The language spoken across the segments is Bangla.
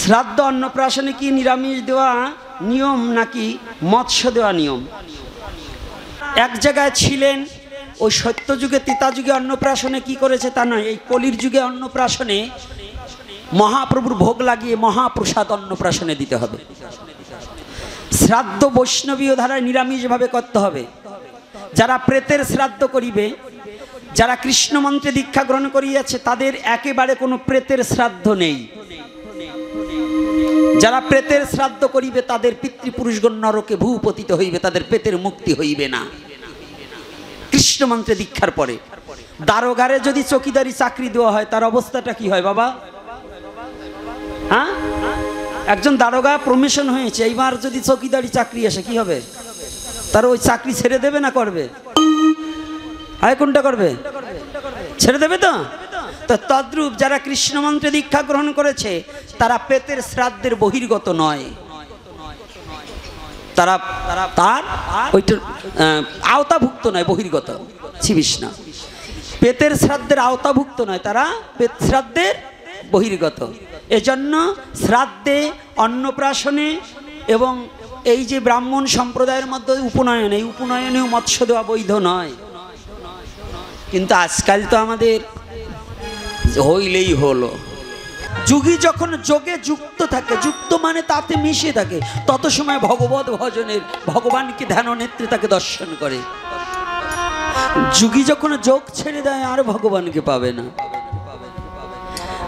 শ্রাদ্ধ অন্নপ্রাশনে কি নিরামিষ দেওয়া নিয়ম নাকি মৎস্য দেওয়া নিয়ম? এক জায়গায় ছিলেন ওই সত্যযুগে ত্রেতাযুগে অন্নপ্রাশনে কি করেছে তা নয়, এই কলির যুগে অন্নপ্রাশনে মহাপ্রভুর ভোগ লাগিয়ে মহাপ্রসাদ অন্নপ্রাশনে দিতে হবে। শ্রাদ্ধ বৈষ্ণবীয় ধারায় নিরামিষভাবে করতে হবে। যারা প্রেতের শ্রাদ্ধ করিবে, যারা কৃষ্ণ মন্ত্রে দীক্ষা গ্রহণ করিয়াছে তাদের একেবারে কোনো প্রেতের শ্রাদ্ধ নেই। যারা প্রেতের শ্রাদ্ধ করিবে তাদের পিতৃপুরুষগণ নরকে ভূপতিত হইবে, তাদের প্রেতের মুক্তি হইবে না। কৃষ্ণ মন্ত্রে দীক্ষার পরে দারোগারে যদি চকিদারি চাকরি দেওয়া হয় তার অবস্থাটা কি হয় বাবা? হ্যাঁ, একজন দারোগা প্রমোশন হয়েছে, এইবার যদি চকিদারি চাকরি আসে কি হবে? তার ওই চাকরি ছেড়ে দেবে না করবে? হয় কোনটা করবে? ছেড়ে দেবে তো। তো তদ্রূপ যারা কৃষ্ণ মন্ত্রে দীক্ষা গ্রহণ করেছে তারা প্রেতের শ্রাদ্ধের বহির্গত নয়, তারা তার ওইটা আওতাভুক্ত নয়, বহির্গত। শ্রীকৃষ্ণ প্রেতের শ্রাদ্ধের আওতাভুক্ত নয়, তারা প্রেত শ্রাদ্ধের বহির্গত। এজন্য শ্রাদ্ধে, অন্নপ্রাশনে এবং এই যে ব্রাহ্মণ সম্প্রদায়ের মধ্যে উপনয়ন, এই উপনয়নেও মৎস্য দেওয়া বৈধ নয়। কিন্তু আজকাল তো আমাদের হইলেই হলো। যুগী যখন যোগে যুক্ত থাকে, যুক্ত মানে তাতে মিশে থাকে, তত সময় ভগবত ভজনের ভগবানকে ধ্যান নেত্রে তাকে দর্শন করে। যুগী যখন যোগ ছেড়ে দেয় আর ভগবানকে পাবে না।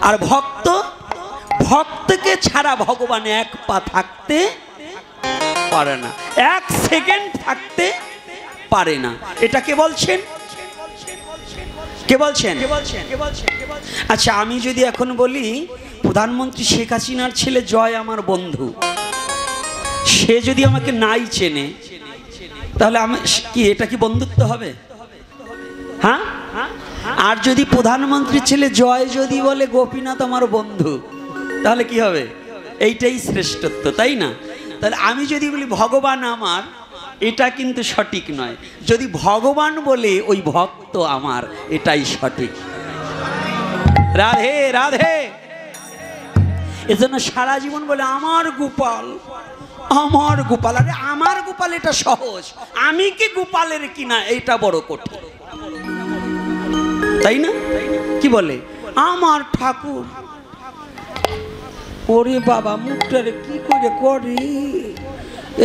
আর ভক্তকে ছাড়া ভগবান এক পা থাকতে পারে না, এক সেকেন্ড থাকতে পারে না। এটা কে বলছেন? কে বলছেন? আচ্ছা, আমি যদি এখন বলি প্রধানমন্ত্রী শেখ হাসিনার ছেলে জয় আমার বন্ধু, সে যদি আমাকে নাই চেনে তাহলে আমি কি, এটা কি বন্ধুত্ব হবে? হ্যাঁ। আর যদি প্রধানমন্ত্রীর ছেলে জয় যদি বলে গোপীনাথ আমার বন্ধু, তাহলে কি হবে? এইটাই শ্রেষ্ঠত্ব, তাই না? তাহলে আমি যদি বলি ভগবান আমার, এটা কিন্তু সঠিক নয়। যদি ভগবান বলে ওই ভক্ত আমার, এটাই সঠিক। রাধে রাধে। এজন্য সারা জীবন বলে আমার গোপাল, আমার গোপাল। আরে আমার গোপাল এটা সহজ, আমি কি গোপালের কিনা এটা বড় কঠিন, তাই না? কি বলে আমার ঠাকুর, ওরে বাবা মুখটার কি করে করে,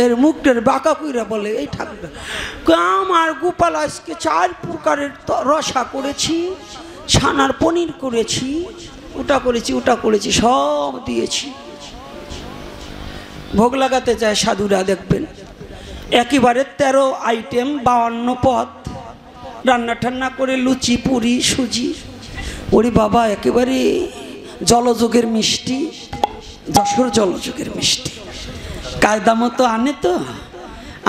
এর মুখটার বাঁকা কইরা বলে এই ঠাকুর আমার গোপাল আজকে 4 প্রকারের রসা করেছি, ছানার পনির করেছি, ওটা করেছি ওটা করেছি, সব দিয়েছি। ভোগ লাগাতে চায় সাধুরা, দেখবেন একেবারে 13 আইটেম 52 পদ রান্না ঠান্না করে, লুচি পুরি সুজি। ওরে বাবা একেবারে জলযোগের মিষ্টি, যশোর জলযোগের মিষ্টি কায়দা মতো আনে। তো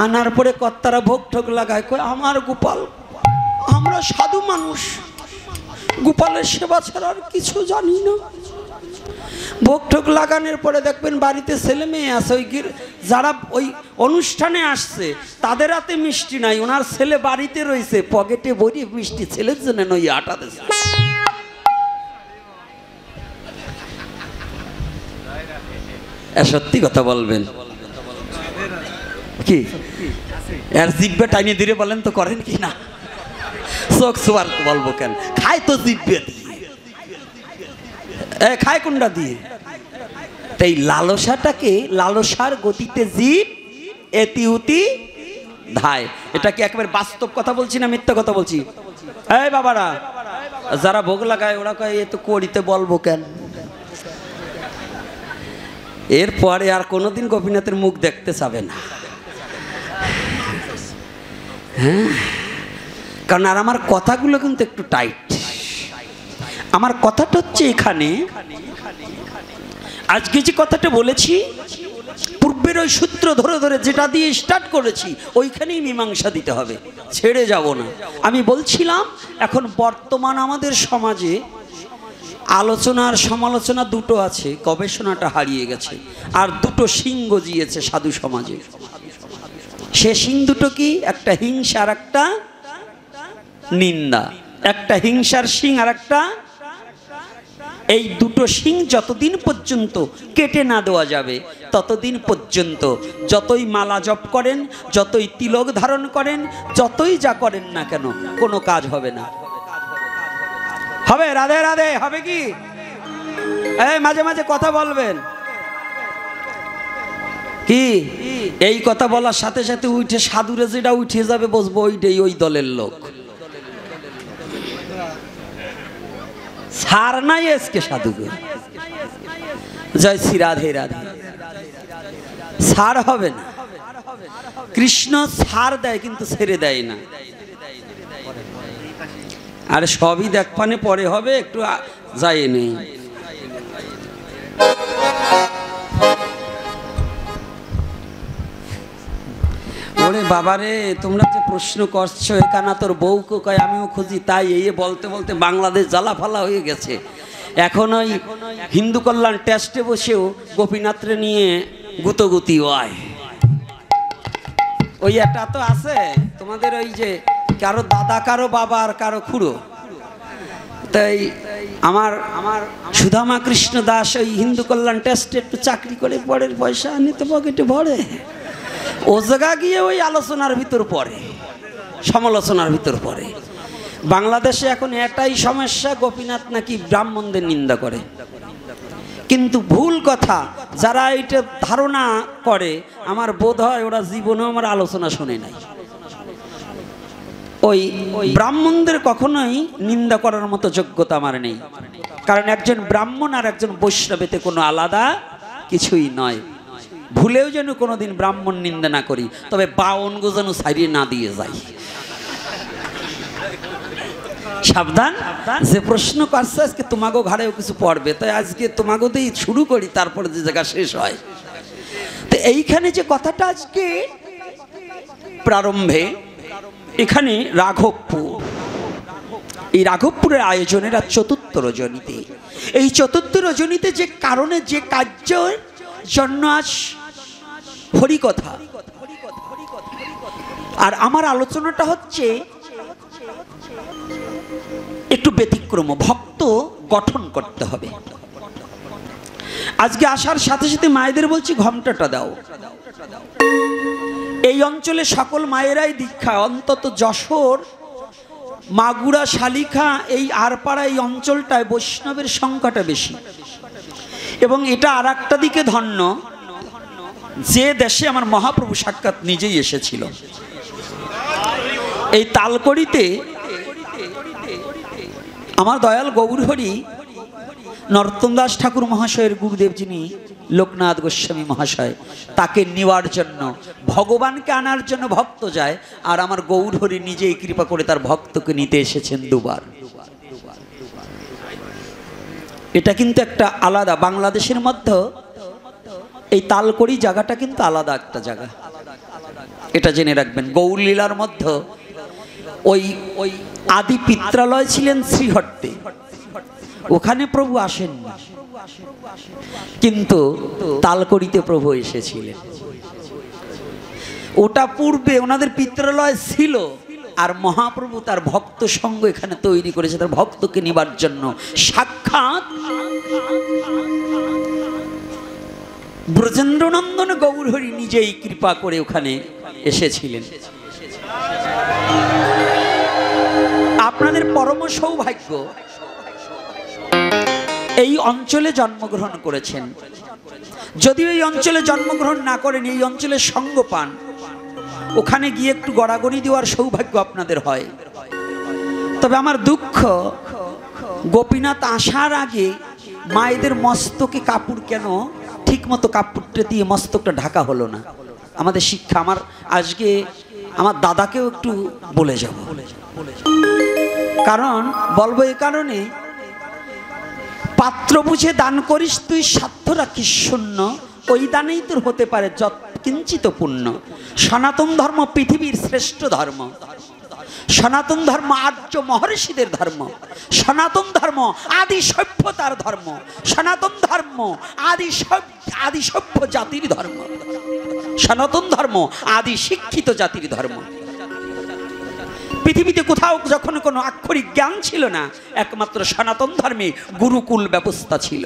আনার পরে কর্তারা ভোগ ঠোক লাগায়, কয় আমার গোপাল, আমরা সাধু মানুষ, গোপালের সেবা ছাড়া আর কিছু জানি না। ভোগ ঠোক লাগানোর পরে দেখবেন বাড়িতে ছেলে মেয়ে আছে, ওই যারা ওই অনুষ্ঠানে আসছে তাদের হাতে মিষ্টি নাই, ওনার ছেলে বাড়িতে রয়েছে পকেটে ভরি মিষ্টি ছেলের জন্য নই আটা দিচ্ছে। সত্যি কথা বলবেন কি? এর জিব্বে টাইনে দিয়ে বলেন তো করেন কি না? চোখ সোয়ার বলবো কেন? খায় তো জিব্বে দিয়ে, খায় কোনটা দিয়ে? তাই লালসাটাকে, লালসার গতিতে জিভ এতি উতি ধায়। এটা কি একেবারে বাস্তব কথা বলছি না মিথ্যা কথা বলছি? এই বাবারা যারা ভোগ লাগায় ওরা কয় এ তো করিতে বলবো কেন? এরপরে আর কোনোদিন গোপীনাথের মুখ দেখতে চাবে না। হ্যাঁ, কারণ আর আমার কথাগুলো কিন্তু একটু টাইট। আমার কথাটা হচ্ছে এখানে, আজকে যে কথাটা বলেছি পূর্বের ওই সূত্র ধরে ধরে যেটা দিয়ে স্টার্ট করেছি ওইখানেই মীমাংসা দিতে হবে, ছেড়ে যাব না। আমি বলছিলাম এখন বর্তমান আমাদের সমাজে আলোচনার সমালোচনা দুটো আছে, গবেষণাটা হারিয়ে গেছে, আর দুটো শিং গজিয়েছে সাধু সমাজে। সে শিং দুটো কি? একটা হিংসা আর একটা নিন্দা। একটা হিংসার শিং আর একটা এই দুটো শিং যতদিন পর্যন্ত কেটে না দেওয়া যাবে ততদিন পর্যন্ত যতই মালা জপ করেন, যতই তিলক ধারণ করেন, যতই যা করেন না কেন কোনো কাজ হবে না। হবে? রাধে রাধে। হবে কি? এই মাঝে মাঝে কথা বলবেন কি? এই কথা বলার সাথে সাথে উঠে সাধুরে যেটা উঠে যাবে বসবো ওইটাই ওই দলের লোক। ছাড় নাই আজকে সাধুকে। জয় শ্রী রাধে রাধে। ছাড় হবে না। কৃষ্ণ ছাড় দেয় কিন্তু ছেড়ে দেয় না। আর সবই দেখপানে পরে হবে, একটু যায় নেই। ওরে বাবারে, তোমরা যে প্রশ্ন করছো এখানে তোর বউকে কয় আমিও খুঁজি, তাই এই বলতে বলতে বাংলাদেশ জ্বালাফালা হয়ে গেছে। এখন ওই হিন্দু কল্যাণ টেস্টে বসেও গোপীনাথরে নিয়ে গুতগুতি হয়। ওই একটা তো আছে তোমাদের, ওই যে কারো দাদা, কারো বাবা, আর কারো খুড়ো। তাই আমার সুধামা কৃষ্ণ দাস ওই হিন্দু কল্যাণ টেস্টে একটু চাকরি করে পরের পয়সা আনি তো পকেটে ভরে, ও জায়গা গিয়ে ওই আলোচনার ভিতর পড়ে, সমালোচনার ভিতর পড়ে। বাংলাদেশে এখন এটাই সমস্যা, গোপীনাথ নাকি ব্রাহ্মণদের নিন্দা করে। কিন্তু ভুল কথা, যারা এটা ধারণা করে আমার বোধ হয় ওরা জীবনেও আমার আলোচনা শুনে নাই। ওই ব্রাহ্মণদের কখনোই নিন্দা করার মতো যোগ্যতা আমার নেই, কারণ একজন ব্রাহ্মণ আর একজন বৈষ্ণবেতে কোনো আলাদা কিছুই নয়। ভুলেও যেন কোনোদিন ব্রাহ্মণ নিন্দা না করি, তবে বাউনগো যেন ছাড়িয়ে না দিয়ে যাই। সাবধান, যে প্রশ্ন করছে আজকে তোমাগো ঘাড়েও কিছু পড়বে, তাই আজকে তোমাগোতেই শুরু করি, তারপরে যে জায়গা শেষ হয়। তো এইখানে যে কথাটা আজকে প্রারম্ভে, এখানে রাঘবপুর, এই রাঘবপুরের আয়োজনের আর চতুর্থ রজনীতে, এই চতুর্থ রজনীতে যে কারণে যে কার্যের জন্য আজ হরিকথা, আর আমার আলোচনাটা হচ্ছে একটু ব্যতিক্রম। ভক্ত গঠন করতে হবে। আজকে আসার সাথে সাথে মায়েদের বলছি ঘোমটাটা দাও। এই অঞ্চলে সকল মায়েরাই দীক্ষা, অন্তত যশোর, মাগুরা, শালিখা, এই আরপাড়া, এই অঞ্চলটায় বৈষ্ণবের সংখ্যাটা বেশি। এবং এটা আর একটা দিকে ধন্য, যে দেশে আমার মহাপ্রভু সাক্ষাৎ নিজেই এসেছিল। এই তালকড়িতে আমার দয়াল গৌরহরি নরোত্তম দাস ঠাকুর মহাশয়ের গুরুদেব, যিনি লোকনাথ গোস্বামী মহাশয়, তাকে নেওয়ার জন্য, ভগবানকে আনার জন্য ভক্ত যায়, আর আমার গৌরহরি নিজেই কৃপা করে তার ভক্তকে নিতে এসেছেন দুবার। এটা কিন্তু একটা আলাদা, বাংলাদেশের মধ্যে এই তালকড়ি জায়গাটা কিন্তু আলাদা একটা জায়গা, এটা জেনে রাখবেন। গৌরলীলার মধ্যে ওই আদি পিত্রালয় ছিলেন শ্রীহট্টে, ওখানে প্রভু আসেন না, কিন্তু তালকড়িতে প্রভু এসেছিলেন। ওটা পূর্বে ওনাদের পিত্রালয় ছিল, আর মহাপ্রভু তার ভক্ত সঙ্গ এখানে তৈরি করেছে তার ভক্তকে নিবার জন্য। সাক্ষাৎ ব্রজেন্দ্রনন্দন গৌরহরি নিজেই কৃপা করে ওখানে এসেছিলেন। আপনাদের পরম সৌভাগ্য, এই অঞ্চলে জন্মগ্রহণ করেছেন। যদিও এই অঞ্চলে জন্মগ্রহণ না করেন, এই অঞ্চলে সঙ্গ পান, ওখানে গিয়ে একটু গড়াগড়ি দেওয়ার সৌভাগ্য আপনাদের হয়। তবে আমার দুঃখ, গোপীনাথ আসার আগে মায়েদের মস্তকে কাপড় কেন ঠিক মতো কাপড়টা দিয়ে মস্তকটা ঢাকা হলো না। আমাদের শিক্ষা, আমার আজকে আমার দাদাকেও একটু বলে যাব, কারণ বলবো এ কারণে, পাত্র বুঝে দান করিস তুই, স্বার্থ রাখিস শূন্য, ওই দানেই তোর হতে পারে যৎ কিঞ্চিত পুণ্য। সনাতন ধর্ম পৃথিবীর শ্রেষ্ঠ ধর্ম, সনাতন ধর্ম আর্য মহর্ষিদের ধর্ম, সনাতন ধর্ম আদি সভ্যতার ধর্ম, সনাতন ধর্ম আদি সভ্য জাতির ধর্ম, সনাতন ধর্ম আদি শিক্ষিত জাতির ধর্ম। পৃথিবীতে কোথাও যখন কোনো আক্ষরিক জ্ঞান ছিল না, একমাত্র সনাতন ধর্মে গুরুকুল ব্যবস্থা ছিল।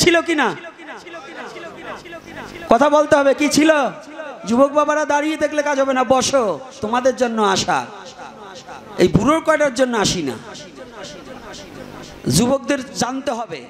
ছিল কি না? কথা বলতে হবে, কি ছিল? যুবক বাবারা দাঁড়িয়ে দেখলে কাজ হবে না, বসো, তোমাদের জন্য আসা, এই বুড়োর কয়টার জন্য আসি না, যুবকদের জানতে হবে।